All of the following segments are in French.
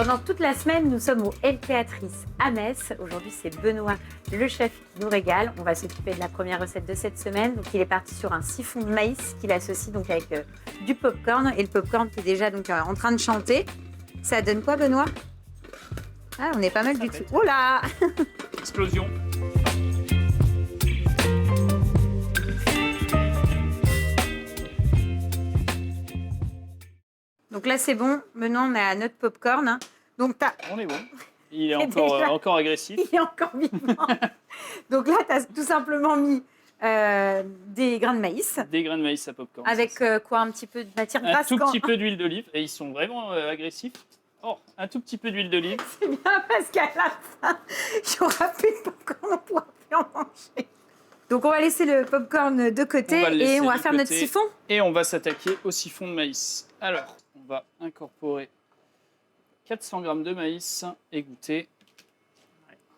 Pendant toute la semaine, nous sommes au El Théâtrice à Metz. Aujourd'hui, c'est Benoît, le chef, qui nous régale. On va s'occuper de la première recette de cette semaine. Donc, il est parti sur un siphon de maïs qu'il associe donc avec du popcorn. Et le popcorn qui est déjà donc, en train de chanter. Ça donne quoi, Benoît? Ah, on est pas mal du tout. Oh là! Explosion. Donc là, c'est bon. Maintenant, on a notre popcorn. Donc, On est bon. Il est encore agressif. Il est encore vivant. Donc là, tu as tout simplement mis des grains de maïs. Des grains de maïs à popcorn. Avec quoi? Un petit peu de matière grasse? Un tout petit peu d'huile d'olive. Et ils sont vraiment agressifs. Oh, un tout petit peu d'huile d'olive. C'est bien parce qu'à la fin, il n'y aura plus de popcorn, on ne pourra plus en manger. Donc on va laisser le popcorn de côté et on va faire notre siphon. Et on va s'attaquer au siphon de maïs. Alors, on va incorporer 400 g de maïs égoutté.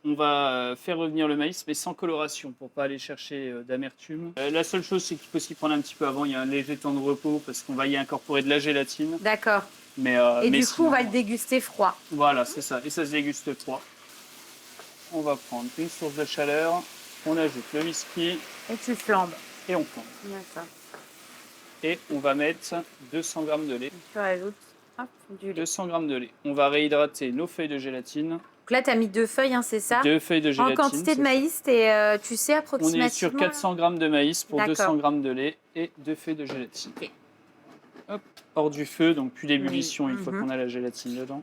On va faire revenir le maïs, mais sans coloration, pour ne pas aller chercher d'amertume. La seule chose, c'est qu'il faut s'y prendre un petit peu avant. Il y a un léger temps de repos, parce qu'on va y incorporer de la gélatine. D'accord. Et du coup, on va le déguster froid. Voilà, c'est ça. Et ça se déguste froid. On va prendre une source de chaleur. On ajoute le whisky. Et tu flambes. Et on flambe. D'accord. Et on va mettre 200 g de lait. Tu rajoutes du lait. 200 g de lait. On va réhydrater nos feuilles de gélatine. Donc là, tu as mis 2 feuilles, hein, c'est ça? 2 feuilles de gélatine. En quantité de maïs, tu sais approximativement? On est sur 400 g de maïs pour 200 g de lait et 2 feuilles de gélatine. Okay. Hop, hors du feu, donc plus d'ébullition une fois qu'on a la gélatine dedans.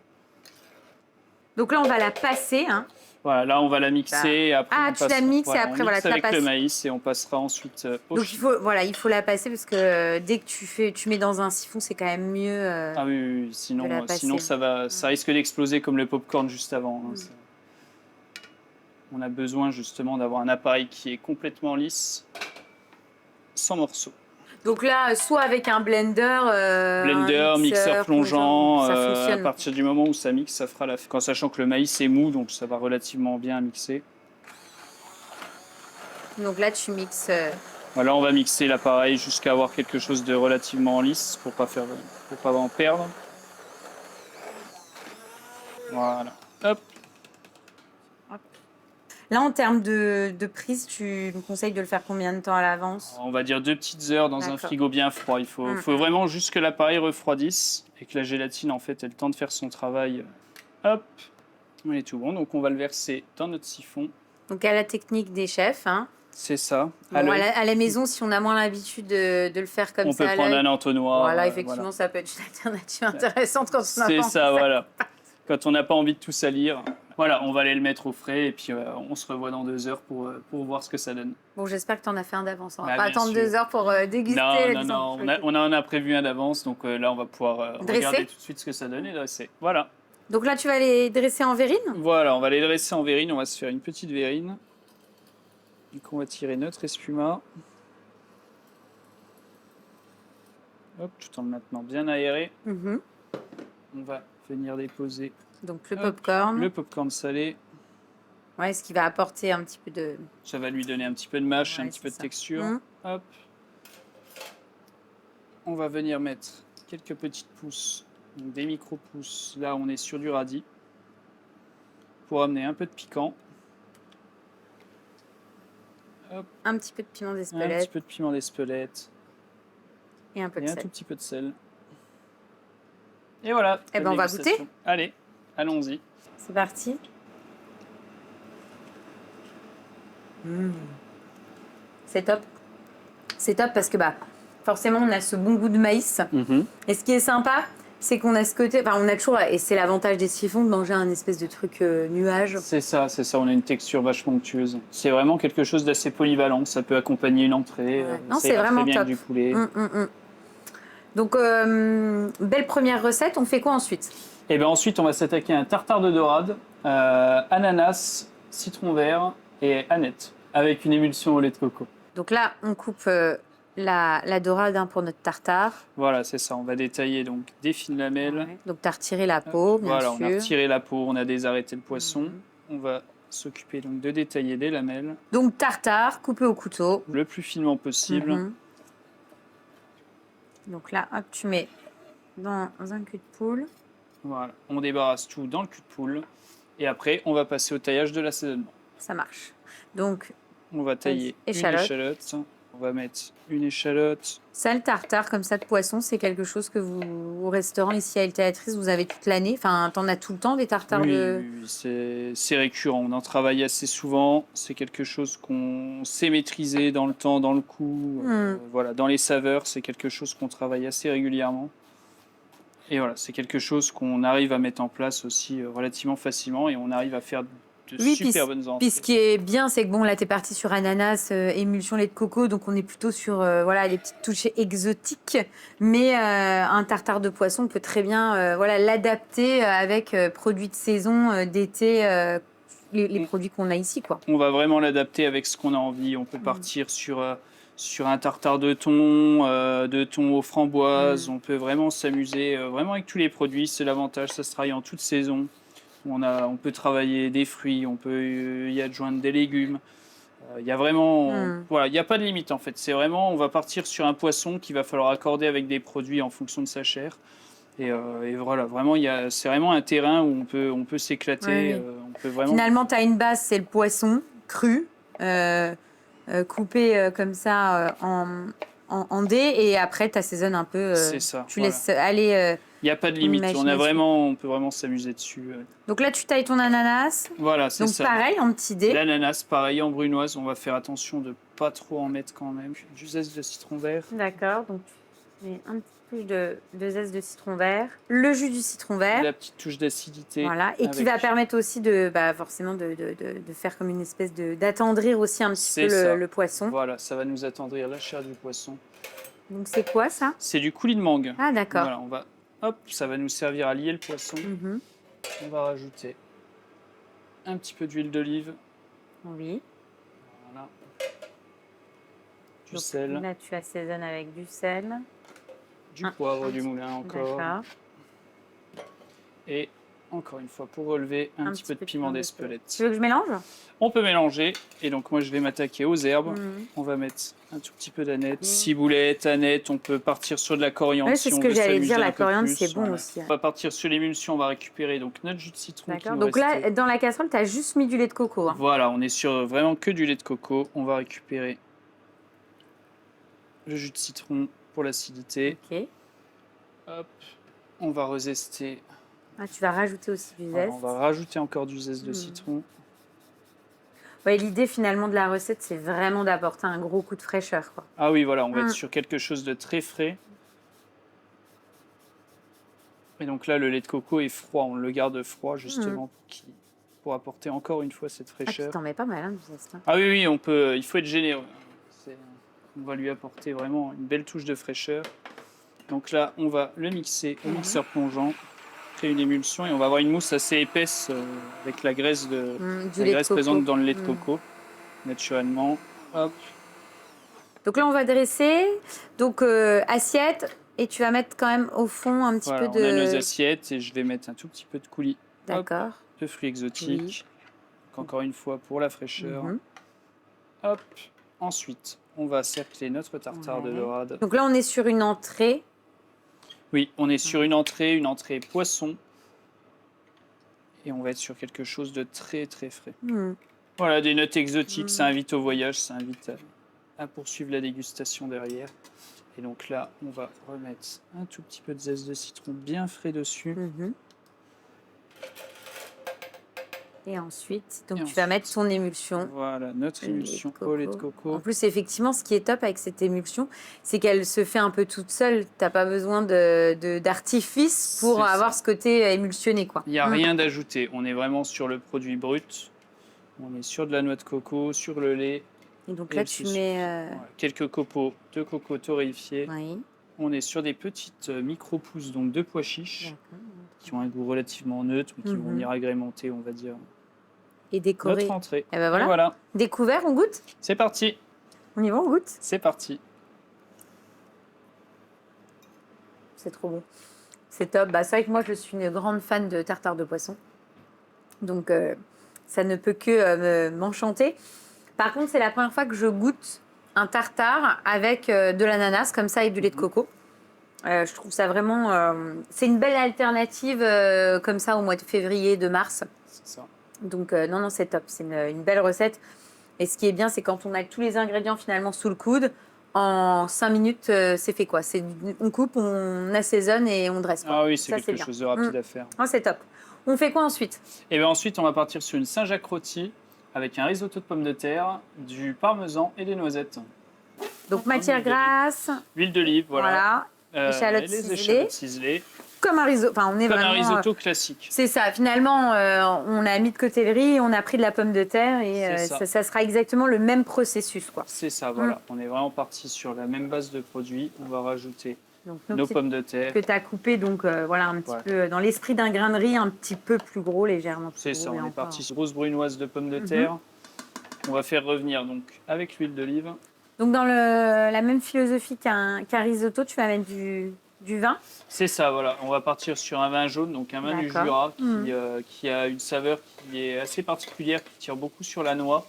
Donc là, on va la passer. Hein. Voilà, là on va la mixer. Après, tu la mixes et après on tu la avec passes. le maïs et on passera ensuite au Donc il faut la passer parce que dès que tu mets dans un siphon, c'est quand même mieux. Ah oui, sinon ça risque d'exploser comme le popcorn juste avant. Hein, on a besoin justement d'avoir un appareil qui est complètement lisse, sans morceaux. Donc là, soit avec un blender, mixeur plongeant, ça à fonctionne. partir du moment où ça mixe, ça fera en sachant que le maïs est mou, donc ça va relativement bien mixer. Donc là, tu mixes. Voilà, on va mixer l'appareil jusqu'à avoir quelque chose de relativement lisse pour pas en perdre. Voilà. Hop. Là, en termes de prise, tu me conseilles de le faire combien de temps à l'avance? On va dire 2 petites heures dans un frigo bien froid. Il faut vraiment juste que l'appareil refroidisse et que la gélatine en fait ait le temps de faire son travail. Hop, on est tout bon. Donc on va le verser dans notre siphon. Donc à la technique des chefs. Hein. C'est ça. Bon, à la maison, si on a moins l'habitude de le faire comme ça, on peut prendre un entonnoir. Voilà, effectivement, ça peut être une alternative intéressante quand on n'a pas envie. C'est ça, voilà. Quand on n'a pas envie de tout salir. Voilà, on va aller le mettre au frais et puis on se revoit dans 2 heures pour voir ce que ça donne. Bon, j'espère que tu en as fait un d'avance. On va pas attendre 2 heures pour déguster. Non, on en a prévu un d'avance, donc là on va pouvoir regarder tout de suite ce que ça donne et dresser. Voilà. Donc là, tu vas les dresser en verrine? Voilà, on va les dresser en verrine, on va se faire une petite verrine. Donc on va tirer notre espuma. Hop, tout en le maintenant bien aéré. On va venir déposer donc le popcorn. Le popcorn salé. Ouais, ce qui va apporter un petit peu de... Ça va lui donner un petit peu de mâche, un petit peu de texture. Hop. On va venir mettre quelques petites pousses, donc des micro-pousses. Là, on est sur du radis. Pour amener un peu de piquant. Hop. Un petit peu de piment d'Espelette. Un petit peu de piment d'Espelette. Et un peu de sel. Un tout petit peu de sel. Et voilà. Eh ben, on va goûter. Allez, allons-y. C'est parti. C'est top. C'est top parce que forcément, on a ce bon goût de maïs. Et ce qui est sympa, c'est qu'on a ce côté... Enfin, on a toujours... Et c'est l'avantage des siphons de manger un espèce de truc nuage. C'est ça. On a une texture vachement onctueuse. C'est vraiment quelque chose d'assez polyvalent. Ça peut accompagner une entrée. Ouais. Non, c'est vraiment bien top. Du poulet. Donc, belle première recette. On fait quoi ensuite? Et bien ensuite, on va s'attaquer à un tartare de dorade, ananas, citron vert et aneth, avec une émulsion au lait de coco. Donc là, on coupe la dorade pour notre tartare. Voilà, c'est ça. On va détailler donc des fines lamelles. Ouais. Donc, tu as retiré la peau, bien sûr. Voilà, on a retiré la peau, on a désarrêté le poisson. On va s'occuper donc de détailler des lamelles. Donc, tartare coupé au couteau. Le plus finement possible. Donc là, hop, tu mets dans un cul de poule. Voilà, on débarrasse tout dans le cul de poule. Et après, on va passer au taillage de l'assaisonnement. Ça marche. Donc, On va tailler une échalote. échalote. On va mettre une échalote. ça, le tartare comme ça de poisson, c'est quelque chose que vous, au restaurant ici à El Théâtrise, vous avez toute l'année. Enfin, t'en as tout le temps des tartares Oui, de. oui, c'est récurrent. On en travaille assez souvent. C'est quelque chose qu'on sait maîtriser dans le temps, dans le coup. Voilà, dans les saveurs, c'est quelque chose qu'on travaille assez régulièrement. Et voilà, c'est quelque chose qu'on arrive à mettre en place aussi relativement facilement et on arrive à faire de Oui, super bonnes entrées. puis ce qui est bien, c'est que bon, là, t'es parti sur ananas, émulsion lait de coco, donc on est plutôt sur voilà, les petites touches exotiques. Mais un tartare de poisson, on peut très bien voilà, l'adapter avec produits de saison, d'été, les produits qu'on a ici, quoi. On va vraiment l'adapter avec ce qu'on a envie. On peut partir sur un tartare de thon aux framboises. On peut vraiment s'amuser vraiment avec tous les produits. C'est l'avantage, ça se travaille en toute saison. On peut travailler des fruits, on peut y adjoindre des légumes. Il y a vraiment, voilà, il n'y a pas de limite en fait. C'est vraiment, on va partir sur un poisson qu'il va falloir accorder avec des produits en fonction de sa chair. Et voilà, vraiment, c'est vraiment un terrain où on peut s'éclater. Oui. On peut vraiment. Finalement, tu as une base, c'est le poisson cru, coupé comme ça en dés, et après, tu assaisonnes un peu. C'est ça. Tu voilà. laisses aller. Il n'y a pas de limite. imagination. On peut vraiment s'amuser dessus. Donc là, tu tailles ton ananas. Voilà, c'est Donc ça. pareil, en petits dés. L'ananas, pareil, en brunoise, on va faire attention de pas trop en mettre quand même. Du zeste de citron vert. D'accord, donc tu mets un petit peu de zeste de citron vert, le jus du citron vert. La petite touche d'acidité. Voilà, et qui va permettre aussi forcément de faire comme une espèce d'attendrir aussi un petit peu le poisson. Voilà, ça va nous attendrir la chair du poisson. Donc c'est quoi ça? C'est du coulis de mangue. Ah d'accord. Voilà, ça va nous servir à lier le poisson. On va rajouter un petit peu d'huile d'olive. Oui. Voilà. Du Donc, sel. Là, tu assaisonnes avec du sel. Du poivre du moulin encore. D'accord. Et encore une fois, pour relever, un petit peu de piment d'Espelette. Tu veux que je mélange? On peut mélanger. Et donc moi, je vais m'attaquer aux herbes. On va mettre un tout petit peu d'aneth. Ciboulette, aneth, on peut partir sur de la coriandre. Oui, c'est ce que j'allais dire, la coriandre, c'est bon aussi. On va partir sur l'émulsion, on va récupérer donc notre jus de citron. D'accord, donc là, dans la casserole, tu as juste mis du lait de coco. Hein. Voilà, on est sur vraiment que du lait de coco. On va récupérer le jus de citron pour l'acidité. Ok. Hop, on va rezester. Ah, tu vas rajouter aussi du zeste. On va rajouter encore du zeste de citron. Ouais, l'idée finalement de la recette, c'est vraiment d'apporter un gros coup de fraîcheur, quoi. Ah oui, voilà, on va être sur quelque chose de très frais. Et donc là, le lait de coco est froid, on le garde froid justement pour apporter encore une fois cette fraîcheur. Ah, tu t'en mets pas mal, hein, du zeste. Hein. Ah oui, il faut être généreux. On va lui apporter vraiment une belle touche de fraîcheur. Donc là, on va le mixer au mixeur plongeant, créer une émulsion et on va avoir une mousse assez épaisse avec la graisse, présente dans le lait de coco, naturellement. Hop. Donc là, on va dresser. Donc, assiette. Et tu vas mettre quand même au fond un petit peu de... On a nos assiettes et je vais mettre un tout petit peu de coulis. D'accord. De fruits exotiques. Donc encore une fois pour la fraîcheur. Hop. Ensuite, on va cercler notre tartare de dorade. Donc là, on est sur une entrée. Oui, on est sur une entrée poisson. Et on va être sur quelque chose de très très frais. Voilà, des notes exotiques, ça invite au voyage, ça invite à poursuivre la dégustation derrière. Et donc là, on va remettre un tout petit peu de zeste de citron bien frais dessus. Et ensuite, tu vas mettre son émulsion. Voilà, notre émulsion au lait de coco. En plus, effectivement, ce qui est top avec cette émulsion, c'est qu'elle se fait un peu toute seule. Tu n'as pas besoin d'artifice pour avoir ce côté émulsionné, quoi. Il n'y a rien d'ajouté. On est vraiment sur le produit brut. On est sur de la noix de coco, sur le lait. Et donc là, tu mets... Voilà, quelques copeaux de coco torréfiés. Oui. On est sur des petites micro-pousses, donc de pois chiches, qui ont un goût relativement neutre, mais qui vont venir agrémenter, on va dire, et décorer. Notre entrée. Et ben voilà. Découvert, on goûte? C'est parti. On y va, on goûte? C'est parti. C'est trop bon. C'est top. C'est vrai que moi, je suis une grande fan de tartare de poisson. Donc, ça ne peut que m'enchanter. Par contre, c'est la première fois que je goûte un tartare avec de l'ananas, comme ça, et du lait de coco. Je trouve ça vraiment... c'est une belle alternative comme ça au mois de février, de mars. C'est ça. Donc non, non, c'est top. C'est une belle recette. Et ce qui est bien, c'est quand on a tous les ingrédients finalement sous le coude, en 5 minutes, c'est fait quoi. On coupe, on assaisonne et on dresse, quoi. Ah oui, c'est Ça, quelque bien. chose de rapide à faire. Oh, c'est top. On fait quoi ensuite? Et bien ensuite, on va partir sur une Saint-Jacques rôti avec un risotto de pommes de terre, du parmesan et des noisettes. Donc matière grasse, L'huile d'olive, voilà. Échalotes les ciselées. échalotes ciselées. Comme un risotto. Enfin, on est Comme vraiment... un risotto classique. C'est ça. Finalement, on a mis de côté le riz, on a pris de la pomme de terre et ça sera exactement le même processus, quoi. C'est ça, voilà. On est vraiment parti sur la même base de produits. On va rajouter Donc, nos pommes de terre. Que tu as coupé, donc voilà, un petit peu dans l'esprit d'un grain de riz, un petit peu plus gros, légèrement plus C'est gros. ça, on est encore. parti sur grosse brunoise de pommes de terre. On va faire revenir donc avec l'huile d'olive. Donc dans la même philosophie qu'un risotto, tu vas mettre du vin. C'est ça, voilà. On va partir sur un vin jaune, donc un vin du Jura qui a une saveur qui est assez particulière, qui tire beaucoup sur la noix.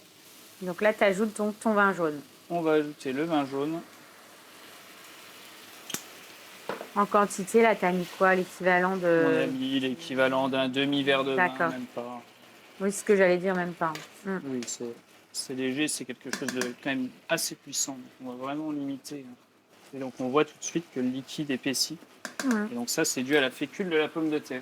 Donc là, tu ajoutes ton vin jaune. On va ajouter le vin jaune. En quantité, là, tu as mis quoi? L'équivalent de... On a mis l'équivalent d'un demi-verre de vin, même pas. Oui, c'est ce que j'allais dire, même pas. Oui, c'est léger, c'est quelque chose de quand même assez puissant. Donc on va vraiment limiter. Et donc on voit tout de suite que le liquide épaissit. Et donc ça, c'est dû à la fécule de la pomme de terre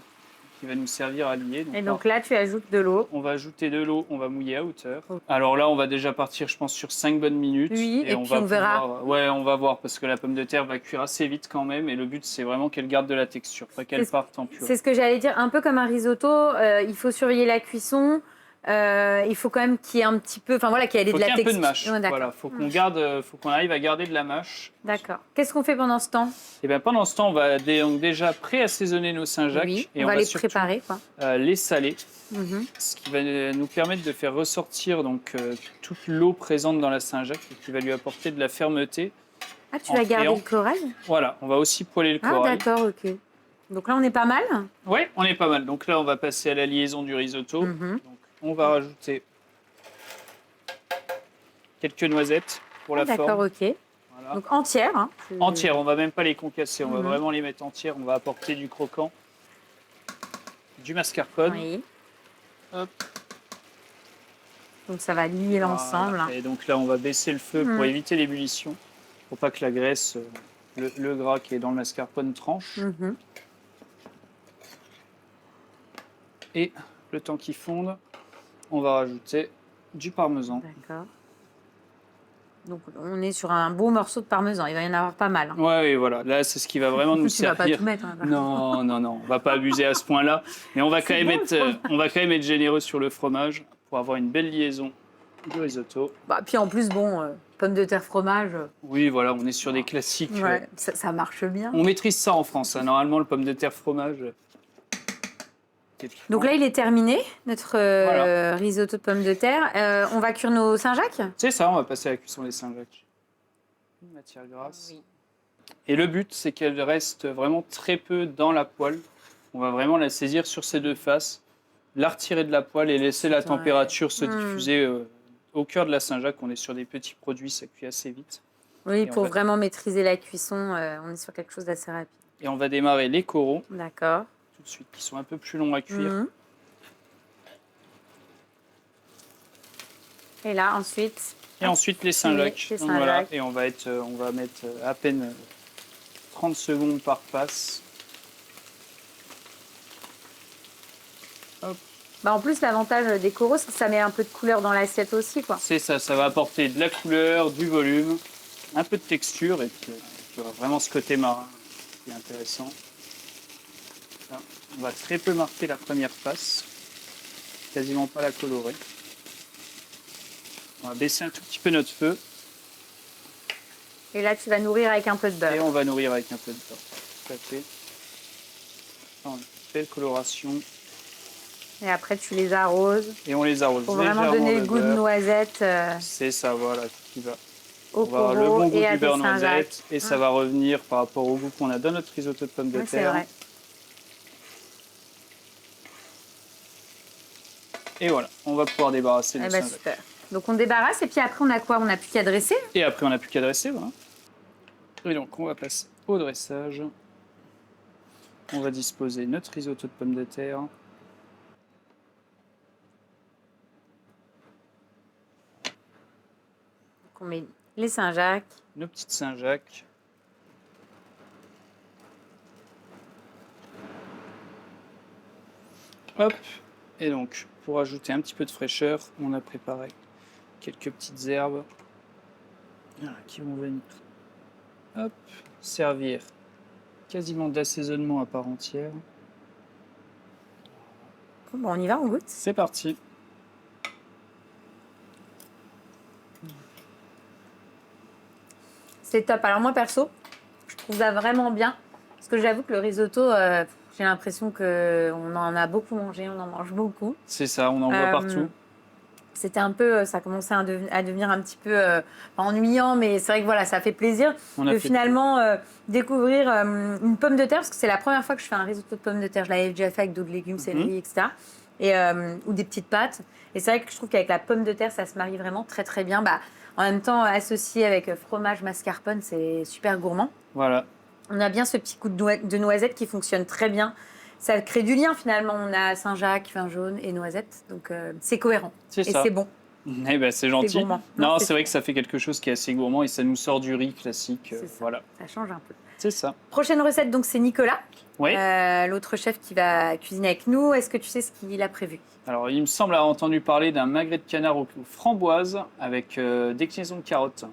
qui va nous servir à lier. Et donc là, tu ajoutes de l'eau. On va ajouter de l'eau, on va mouiller à hauteur. Alors là, on va déjà partir, je pense, sur 5 bonnes minutes. Oui, et puis on verra. Ouais, on va voir, parce que la pomme de terre va cuire assez vite quand même. Et le but, c'est vraiment qu'elle garde de la texture, pas qu'elle parte en purée. C'est ce que j'allais dire, un peu comme un risotto. Il faut surveiller la cuisson. Il faut quand même qu'il y ait un petit peu, enfin voilà, qu'il y ait de la texture. Il faut qu'il y ait un peu de mâche. Voilà, faut qu'on arrive à garder de la mâche. D'accord. Qu'est-ce qu'on fait pendant ce temps? Et bien pendant ce temps, on va donc déjà pré-assaisonner nos Saint-Jacques. Oui, et on va les préparer, quoi. Les saler, ce qui va nous permettre de faire ressortir donc toute l'eau présente dans la Saint-Jacques et qui va lui apporter de la fermeté. Ah, tu vas garder le corail? Voilà, on va aussi poêler le corail. Ah, d'accord, ok. Donc là, on est pas mal? Oui, on est pas mal. Donc là, on va passer à la liaison du risotto. Donc, on va rajouter quelques noisettes pour la forme. D'accord, ok. Voilà. Donc entières. Hein. Entières, on ne va même pas les concasser, on va vraiment les mettre entières. On va apporter du croquant, du mascarpone. Oui. Hop. Donc ça va lier l'ensemble. Et donc là, on va baisser le feu pour éviter l'ébullition, pour pas que la graisse, le gras qui est dans le mascarpone tranche. Et le temps qu'il fonde, on va rajouter du parmesan. D'accord. Donc on est sur un beau morceau de parmesan, il va y en avoir pas mal. Hein. Oui, voilà. Là, c'est ce qui va vraiment nous servir. Tu vas pas tout mettre. Hein, non, on va pas abuser à ce point-là. Mais on va quand même être généreux sur le fromage pour avoir une belle liaison du risotto. Bah, puis en plus, pommes de terre, fromage. Oui, voilà, on est sur des classiques. Ouais, ça marche bien. On maîtrise ça en France. Hein. Normalement, le pomme de terre, fromage. Donc là, il est terminé, notre risotto de pommes de terre. On va cuire nos Saint-Jacques? C'est ça, on va passer à la cuisson des Saint-Jacques. Une matière grasse. Oui. Et le but, c'est qu'elle reste vraiment très peu dans la poêle. On va vraiment la saisir sur ses deux faces, la retirer de la poêle et laisser la température se diffuser au cœur de la Saint-Jacques. On est sur des petits produits, ça cuit assez vite. Oui, pour vraiment maîtriser la cuisson, on est sur quelque chose d'assez rapide. Et on va démarrer les coraux. D'accord. Tout de suite, qui sont un peu plus longs à cuire. Et là, ensuite... Et ensuite, les Saint-Jacques. Voilà. Et on va mettre à peine 30 secondes par passe. Hop. Bah en plus, l'avantage des coraux, c'est que ça met un peu de couleur dans l'assiette aussi, quoi. C'est ça, ça va apporter de la couleur, du volume, un peu de texture, et puis vraiment ce côté marin qui est intéressant. Là, on va très peu marquer la première face, quasiment pas la colorer. On va baisser un tout petit peu notre feu. Et là, tu vas nourrir avec un peu de beurre. Et on va nourrir avec un peu de beurre. Tout à fait. Une belle coloration. Et après, tu les arroses. Et on les arrose. Pour vraiment donner le goût de noisette. C'est ça, voilà, qui va. Au on va avoir le bon goût du beurre noisette. Et ça va revenir par rapport au goût qu'on a dans notre risotto de pommes de terre. C'est vrai. Et voilà, on va pouvoir débarrasser le Saint-Jacques. Super. Donc on débarrasse et puis après on a quoi? On n'a plus qu'à dresser. Et après on n'a plus qu'à dresser, voilà. Et donc on va passer au dressage. on va disposer notre risotto de pommes de terre. Donc on met les Saint-Jacques. Nos petites Saint-Jacques. Hop. Et donc, pour ajouter un petit peu de fraîcheur, on a préparé quelques petites herbes qui vont venir. Hop. Servir quasiment d'assaisonnement à part entière. Bon, on y va, on goûte. C'est parti. C'est top. Alors moi, perso, je trouve ça vraiment bien. Parce que j'avoue que le risotto, j'ai l'impression qu'on en a beaucoup mangé, on en mange beaucoup. C'est ça, on en voit partout. C'était un peu, ça commençait à devenir un petit peu pas ennuyant, mais c'est vrai que voilà, ça fait plaisir de finalement découvrir une pomme de terre, parce que c'est la première fois que je fais un risotto de pommes de terre. Je l'avais déjà fait avec d'autres légumes, céleri, etc. Ou des petites pâtes. Et c'est vrai que je trouve qu'avec la pomme de terre, ça se marie vraiment très très bien. Bah, en même temps, associé avec fromage mascarpone, c'est super gourmand. Voilà. On a bien ce petit coup de noisette qui fonctionne très bien. Ça crée du lien finalement. On a Saint-Jacques, vin jaune et noisette. Donc c'est cohérent. C'est ça. Et c'est bon. Eh ben, c'est gentil. Gourmand. Non, c'est vrai que ça fait quelque chose qui est assez gourmand et ça nous sort du riz classique. C'est ça. Voilà. Ça change un peu. C'est ça. Prochaine recette, donc c'est Nicolas, Oui. l'autre chef qui va cuisiner avec nous. Est-ce que tu sais ce qu'il a prévu? Alors, il me semble avoir entendu parler d'un magret de canard aux framboises avec déclinaison de carottes.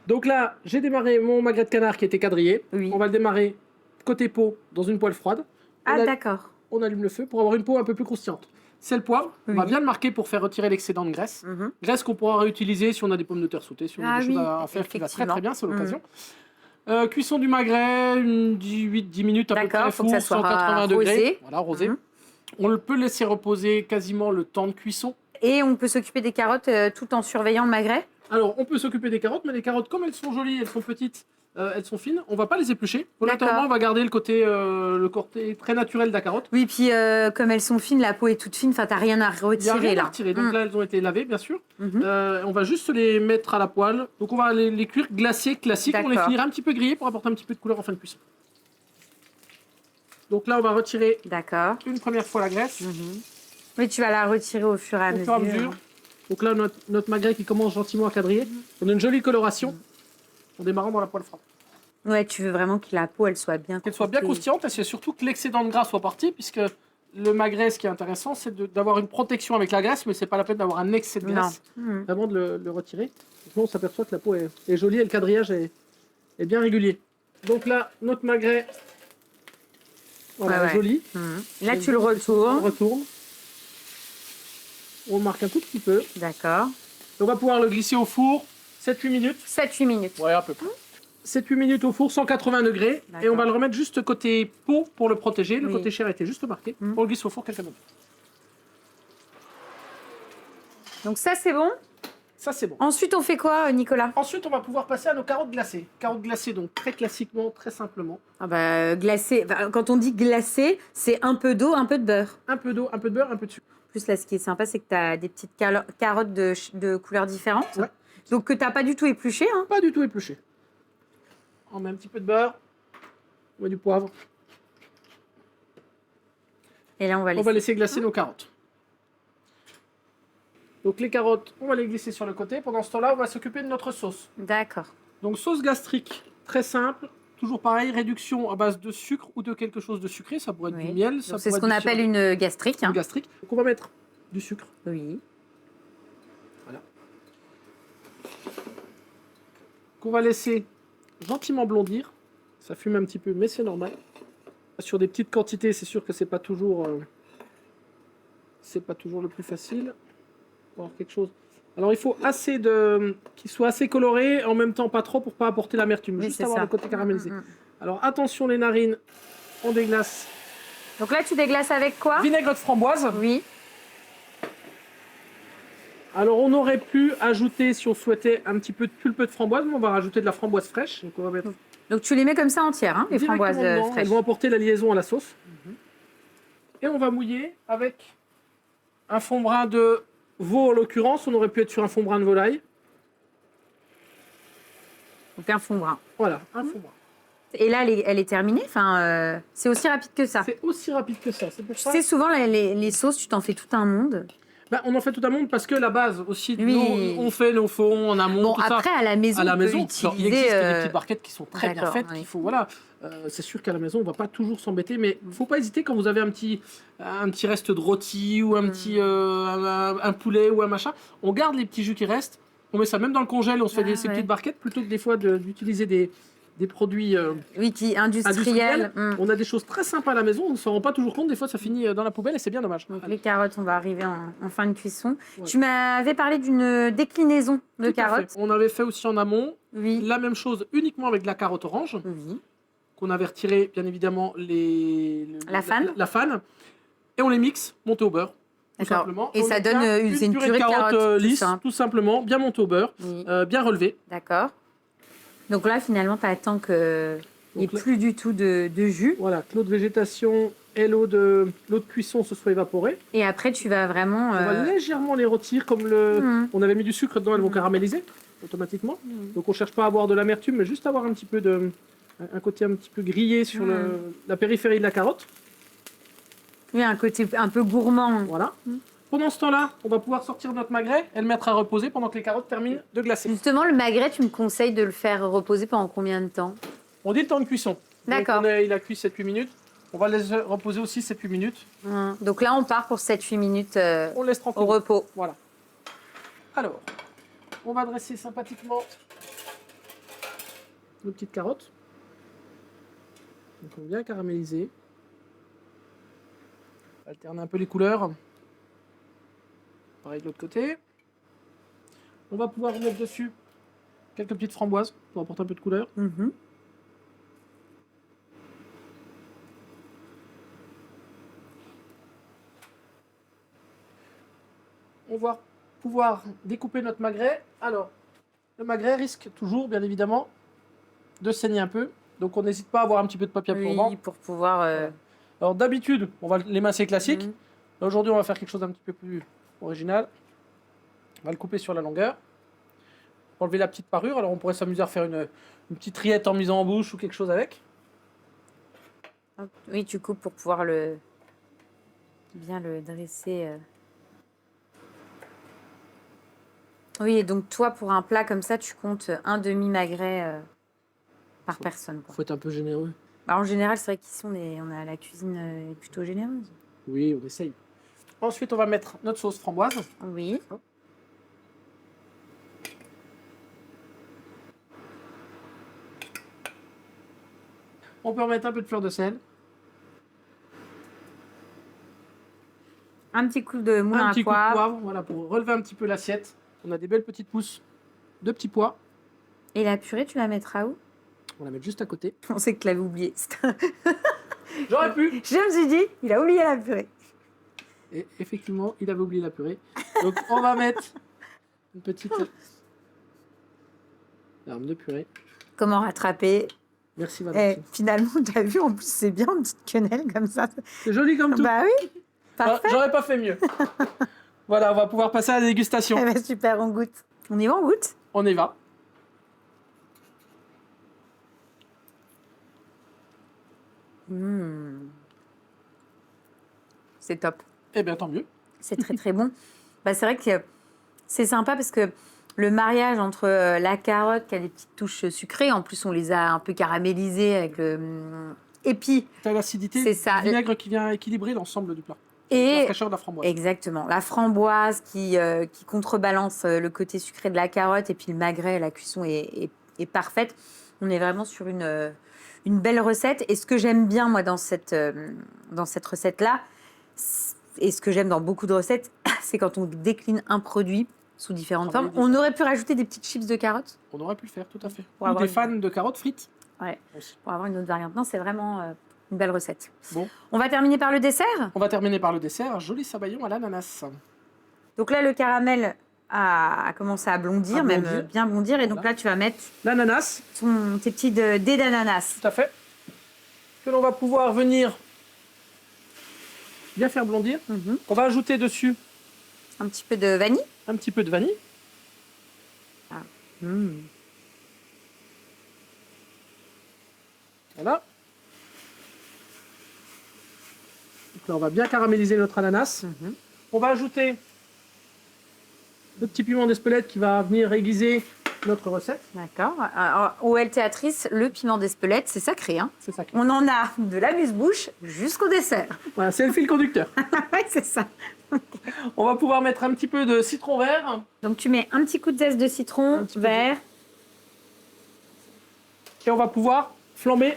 Donc là, j'ai démarré mon magret de canard qui était quadrillé. Oui. On va le démarrer côté peau dans une poêle froide. Ah, d'accord. On allume le feu pour avoir une peau un peu plus croustillante. Sel, poivre, on va bien le marquer pour faire retirer l'excédent de graisse. Graisse qu'on pourra réutiliser si on a des pommes de terre sautées, si on a des choses à faire qui va très très bien, c'est l'occasion. Cuisson du magret, 8-10 minutes à peu près, faut que ça soit 180 degrés. rosé. Voilà, rosé. On peut laisser reposer quasiment le temps de cuisson. Et on peut s'occuper des carottes tout en surveillant le magret? Alors, on peut s'occuper des carottes, mais les carottes, comme elles sont jolies, elles sont petites, elles sont fines, on va pas les éplucher. Volontairement, on va garder le côté très naturel de la carotte. Oui, puis comme elles sont fines, la peau est toute fine, enfin, t'as rien à Il n'y a retirer rien là. à retirer. Donc là, elles ont été lavées, bien sûr. On va juste les mettre à la poêle. Donc on va les cuire glacés, classiques. On les finira un petit peu grillés pour apporter un petit peu de couleur en fin de cuisson. Donc là, on va retirer une première fois la graisse. Oui, tu vas la retirer au fur et à mesure. Donc là, notre magret qui commence gentiment à quadriller. On a une jolie coloration en démarrant dans la poêle froide. Ouais, tu veux vraiment que la peau, elle soit bien Qu'elle soit bien croustillante, et c'est surtout que l'excédent de gras soit parti, puisque le magret, ce qui est intéressant, c'est d'avoir une protection avec la graisse, mais c'est pas la peine d'avoir un excès de graisse. Vraiment de le retirer. Sinon, on s'aperçoit que la peau est jolie et le quadrillage est bien régulier. Donc là, notre magret, voilà, joli. Là, tu le retournes. On retourne. On marque un tout petit peu. D'accord. On va pouvoir le glisser au four 7-8 minutes. 7-8 minutes. Ouais, à peu près. 7-8 minutes au four, 180 degrés. Et on va le remettre juste côté peau pour le protéger. Le côté chair était juste marqué. On le glisse au four quelques minutes. Donc ça, c'est bon. Ça, c'est bon. Ensuite, on fait quoi, Nicolas? Ensuite, on va pouvoir passer à nos carottes glacées. Carottes glacées, donc très classiquement, très simplement. Ah bah, glacé. Enfin, quand on dit glacé, c'est un peu d'eau, un peu de beurre. Un peu d'eau, un peu de beurre, un peu de sucre. Plus là, ce qui est sympa, c'est que tu as des petites carottes de couleurs différentes. Ouais. Donc que tu n'as pas du tout épluché. Hein. Pas du tout épluché. On met un petit peu de beurre. On met du poivre. Et là, on va laisser glacer nos carottes. Donc les carottes, on va les glisser sur le côté. Pendant ce temps-là, on va s'occuper de notre sauce. D'accord. Donc sauce gastrique, très simple. Toujours pareil, réduction à base de sucre ou de quelque chose de sucré. Ça pourrait être du miel. C'est ce qu'on appelle une gastrique. Une gastrique. Donc on va mettre du sucre. Oui. Voilà. Qu'on va laisser gentiment blondir. Ça fume un petit peu, mais c'est normal. Sur des petites quantités, c'est sûr que c'est pas toujours le plus facile. Pour avoir quelque chose. Alors il faut qu'il soit assez coloré, en même temps pas trop pour pas apporter l'amertume, juste avoir le côté caramélisé. Alors attention les narines, on déglace. Donc là tu déglaces avec quoi? Vinaigre de framboise. Oui. Alors on aurait pu ajouter, si on souhaitait, un petit peu de pulpe de framboise, mais on va rajouter de la framboise fraîche. Donc, on va mettre donc tu les mets comme ça entières, hein, les framboises fraîches. Elles vont apporter la liaison à la sauce. Et on va mouiller avec un fond brun de veau en l'occurrence, on aurait pu être sur un fond brun de volaille. Donc un fond brun. Voilà, un fond brun. Et là, elle est terminée. Enfin, c'est aussi rapide que ça. C'est aussi rapide que ça. C'est pour Tu ça. sais, souvent, les sauces, tu t'en fais tout un monde. Bah, on en fait tout un monde parce que la base aussi, Oui. nous, on fait nos fonds en amont, Bon, tout après, ça. à la maison, À la on peut maison, utiliser, alors, il existe des petites barquettes qui sont très bien d'accord, faites. oui. Qu'il faut, voilà. C'est sûr qu'à la maison, on va pas toujours s'embêter, mais il faut pas hésiter quand vous avez un petit reste de rôti ou un poulet ou un machin. On garde les petits jus qui restent, on met ça même dans le congèle, on se fait ces ouais. petites barquettes plutôt que des fois d'utiliser des produits Oui, industriel. On a des choses très sympas à la maison, on ne s'en rend pas toujours compte, des fois ça finit dans la poubelle et c'est bien dommage. Donc les carottes, on va arriver en fin de cuisson. Ouais. Tu m'avais parlé d'une déclinaison de Tout à carottes. fait. On avait fait aussi en amont Oui. la même chose uniquement avec de la carotte orange. Oui. Qu'on avait retiré bien évidemment La fan. la fan et on les mixe monté au beurre tout D'accord. simplement. Et On ça obtient donne une purée de carottes tout lisse simple. tout simplement, bien montée au beurre, Oui. bien relevée. D'accord. Donc là, finalement, tu attends qu'il n'y ait Donc là- plus du tout de jus. Voilà, que l'eau de végétation et l'eau de cuisson se soient évaporées. Et après, tu vas vraiment... On va légèrement les retirer comme on avait mis du sucre dedans, elles vont caraméliser automatiquement. Donc on cherche pas à avoir de l'amertume mais juste avoir un petit peu un côté un petit peu grillé sur la périphérie de la carotte. Oui, un côté un peu gourmand. Voilà. Pendant ce temps-là, on va pouvoir sortir notre magret et le mettre à reposer pendant que les carottes terminent de glacer. Justement, le magret, tu me conseilles de le faire reposer pendant combien de temps? On dit le temps de cuisson. D'accord. Donc il a cuit 7-8 minutes. On va le laisser reposer aussi 7-8 minutes. Donc là, on part pour 7-8 minutes On laisse tranquille. au repos. Voilà. Alors, on va dresser sympathiquement nos petites carottes. Donc on va bien caraméliser. Alterner un peu les couleurs. Pareil de l'autre côté. On va pouvoir mettre dessus quelques petites framboises pour apporter un peu de couleur. Mhm. On va pouvoir découper notre magret. Alors, le magret risque toujours, bien évidemment, de saigner un peu. Donc on n'hésite pas à avoir un petit peu de papier absorbant. Oui, pour pouvoir... Alors d'habitude, on va l'émincer classique. Mhm. Là, aujourd'hui, on va faire quelque chose d'un petit peu plus original. On va le couper sur la longueur. Enlever la petite parure. Alors on pourrait s'amuser à faire une petite rillette en mise en bouche ou quelque chose avec. Oui, tu coupes pour pouvoir bien le dresser. Oui, et donc toi, pour un plat comme ça, tu comptes un demi-magret par personne, quoi. Faut être un peu généreux. Bah, en général, c'est vrai qu'ici, on a la cuisine est plutôt généreuse. Oui, on essaye. Ensuite, on va mettre notre sauce framboise. Oui. On peut remettre un peu de fleur de sel. Un petit coup de moulin Un à petit coup de poivre. poivre, voilà, pour relever un petit peu l'assiette. On a des belles petites pousses de petits pois. Et la purée, tu la mettras où? On la met juste à côté. On sait que tu l'avais oublié. J'aurais pu. Je me suis dit, il a oublié la purée. Et effectivement, il avait oublié la purée. Donc on va mettre une petite larme de purée. Comment rattraper? Merci Et Valentine. finalement, tu as vu, en plus, c'est bien, une petite quenelle comme ça. C'est joli comme tout. Bah oui, Ah, parfait. j'aurais pas fait mieux. Voilà, on va pouvoir passer à la dégustation. Eh ben, super, on goûte. On y va, on goûte? On y va. C'est top. Eh bien, tant mieux. C'est très très bon. Bah, c'est vrai que c'est sympa parce que le mariage entre la carotte qui a des petites touches sucrées, en plus on les a un peu caramélisées avec le... Et puis, T'as l'acidité C'est ça. du vinaigre qui vient équilibrer l'ensemble du plat. et La fraîcheur de la framboise. exactement, la framboise qui contrebalance le côté sucré de la carotte et puis le magret, la cuisson est parfaite. On est vraiment sur une belle recette. Et ce que j'aime bien, moi, dans cette recette-là, et ce que j'aime dans beaucoup de recettes, c'est quand on décline un produit sous différentes formes. On aurait pu rajouter des petites chips de carottes On aurait pu le faire, tout à fait. Pour Ou avoir des une- fans de carottes frites. Ouais. Aussi. pour avoir une autre variante. Non, c'est vraiment une belle recette. Bon, On va terminer par le dessert. on va terminer par le dessert. Un joli sabayon à l'ananas. Donc là, le caramel a commencé à blondir, À même blondir. bien blondir. Et donc Voilà. là, tu vas mettre L'ananas, tes petits dés d'ananas. tout à fait. Que l'on va pouvoir venir bien faire blondir. Mhm. On va ajouter dessus Un petit peu de vanille. un petit peu de vanille. Voilà. Donc là, on va bien caraméliser notre ananas. On va ajouter le petit piment d'Espelette qui va venir aiguiser notre recette. D'accord. Alors, au Théâtrice, le piment d'Espelette, c'est sacré. Hein. C'est ça. On en a de l'amuse-bouche jusqu'au dessert. Voilà, c'est le fil conducteur. Ouais, c'est ça. On va pouvoir mettre un petit peu de citron vert. Donc tu mets un petit coup de zeste de citron Un petit peu vert. Et on va pouvoir flamber.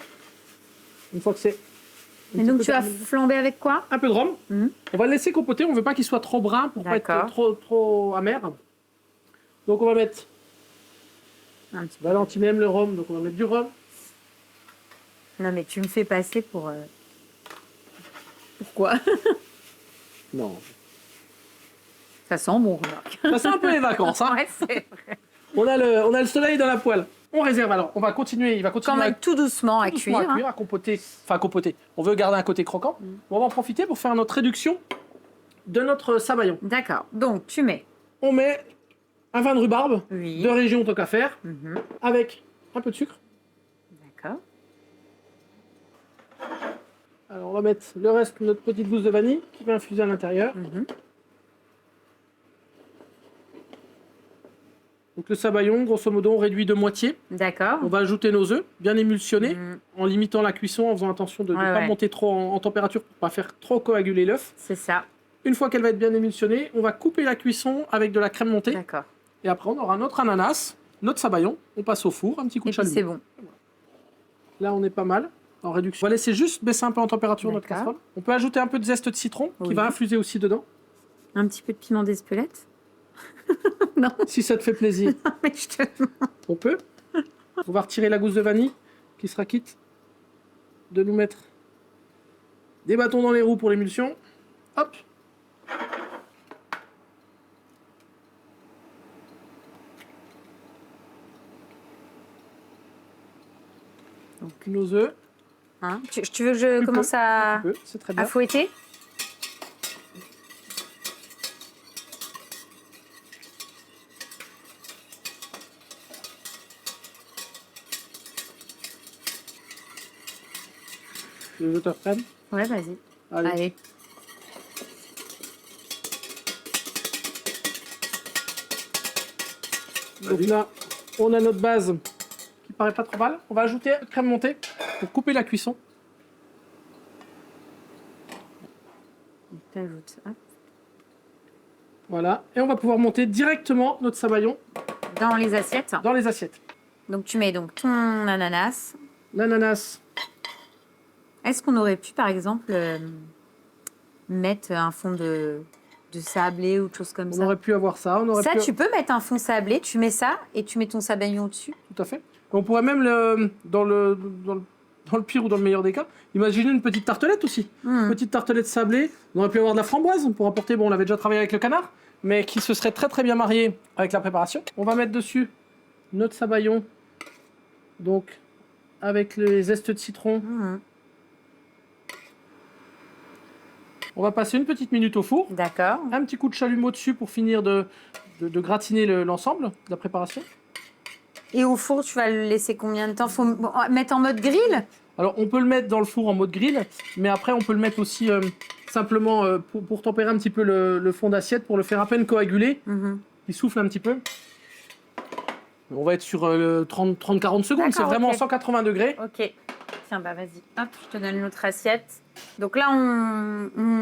Une fois que c'est... Et donc tu vas flamber avec quoi? Un peu de rhum. Mhm. On va le laisser compoter. On ne veut pas qu'il soit trop brun pour pas être D'accord. trop amer. Donc on va mettre... Un petit peu. Valentine aime le rhum, donc on va mettre du rhum. Non mais tu me fais passer pour... Pourquoi? Non. Ça sent bon, remarque. Ça, c'est un peu les vacances. Hein. Ouais, c'est vrai. On a le soleil dans la poêle. On réserve alors. On va continuer. Il va continuer Quand même tout doucement à cuire. à compoter. Enfin, compoter. On veut garder un côté croquant. On va en profiter pour faire notre réduction de notre sabayon. D'accord. Donc tu mets... On met un vin de rhubarbe Oui. de région tant qu'à faire, Mhm. avec un peu de sucre. D'accord. Alors on va mettre le reste de notre petite gousse de vanille qui va infuser à l'intérieur. Mhm. Donc le sabayon, grosso modo, on réduit de moitié. D'accord. On va ajouter nos œufs, bien émulsionnés, Mhm. en limitant la cuisson, en faisant attention de ne Ouais, pas ouais. monter trop en température pour ne pas faire trop coaguler l'œuf. C'est ça. Une fois qu'elle va être bien émulsionnée, on va couper la cuisson avec de la crème montée. D'accord. Et après, on aura notre ananas, notre sabayon. On passe au four, un petit coup Et de puis chalumeau. c'est bon. Là, on est pas mal en réduction. On va laisser juste baisser un peu en température notre D'accord. casserole. On peut ajouter un peu de zeste de citron qui Oui. va infuser aussi dedans, Un petit peu de piment d'Espelette. Non, si ça te fait plaisir. mais je te... On peut. On va retirer la gousse de vanille qui sera quitte de nous mettre des bâtons dans les roues pour l'émulsion. Hop. Donc nos œufs. Hein, tu veux que je Tu commence peux, à, Tu peux, c'est très bien. à fouetter? Je te reprenne. Ouais, vas-y. Allez. Allez. Donc là, on a notre base qui paraît pas trop mal. On va ajouter crème montée pour couper la cuisson. T'ajoutes. Hop. Voilà. Et on va pouvoir monter directement notre sabayon Dans les assiettes. dans les assiettes. Donc tu mets donc ton ananas. L'ananas. Est-ce qu'on aurait pu, par exemple, mettre un fond de sablé ou de choses comme On ça? aurait pu avoir ça. On aurait Ça, pu... tu peux mettre un fond sablé, tu mets ça et tu mets ton sabayon dessus. Tout à fait. On pourrait même, dans le pire ou dans le meilleur des cas, imaginer une petite tartelette aussi. Mmh. Petite tartelette sablée. On aurait pu avoir de la framboise pour apporter, bon, on l'avait déjà travaillé avec le canard, mais qui se serait très très bien marié avec la préparation. On va mettre dessus notre sabayon, donc avec les zestes de citron. Mmh. On va passer une petite minute au four. D'accord. Un petit coup de chalumeau dessus pour finir de gratiner l'ensemble de la préparation. Et au four, tu vas le laisser combien de temps? Faut mettre en mode grill? Alors, on peut le mettre dans le four en mode grill, mais après, on peut le mettre aussi simplement pour tempérer un petit peu le fond d'assiette, pour le faire à peine coaguler. Mhm. Il souffle un petit peu. On va être sur 30-40 secondes, c'est D'accord, vraiment ok. 180 degrés. Ok. Tiens, bah vas-y. Hop, je te donne notre assiette. Donc là,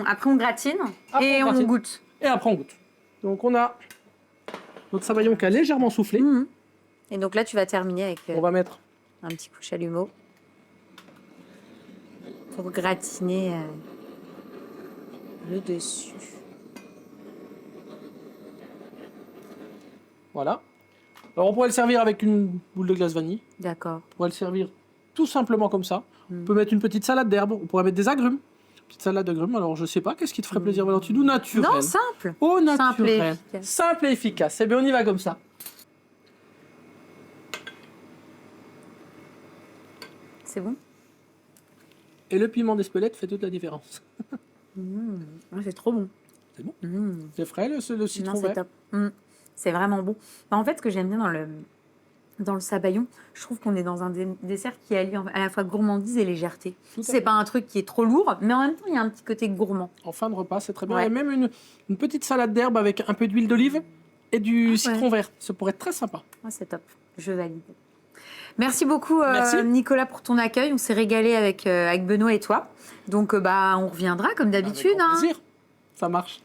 après, on gratine Après, et on on gratine. goûte. Et après, on goûte. Donc, on a notre sabayon qui a légèrement soufflé. Mhm. Et donc là, tu vas terminer avec On va mettre un petit coup de chalumeau pour gratiner le dessus. Voilà. Alors, on pourrait le servir avec une boule de glace vanille. D'accord. On pourrait le servir tout simplement comme ça. On peut mettre une petite salade d'herbe. On pourrait mettre des agrumes. Petite salade d'agrumes. Alors, je sais pas, qu'est-ce qui te ferait plaisir, Valentine? Ou naturel? Non, simple. Oh, naturel. Simple et efficace. Simple et efficace. Eh bien, on y va comme ça. C'est bon? Et le piment d'Espelette fait toute la différence. Ouais, c'est trop bon. C'est bon? Mmh. C'est frais, le citron Non, c'est vert. top. C'est vraiment bon. Bah, en fait, ce que j'aime bien dans dans le sabayon. Je trouve qu'on est dans un dessert qui allie à la fois gourmandise et légèreté. C'est pas un truc qui est trop lourd, mais en même temps, il y a un petit côté gourmand. En fin de repas, c'est très bien. Ouais. Et même une petite salade d'herbe avec un peu d'huile d'olive et du citron vert. Ça pourrait être très sympa. Ah, c'est top, je valide. Merci beaucoup Merci. Nicolas pour ton accueil. On s'est régalé avec Benoît et toi. Donc on reviendra comme d'habitude. Avec grand plaisir. Ça marche.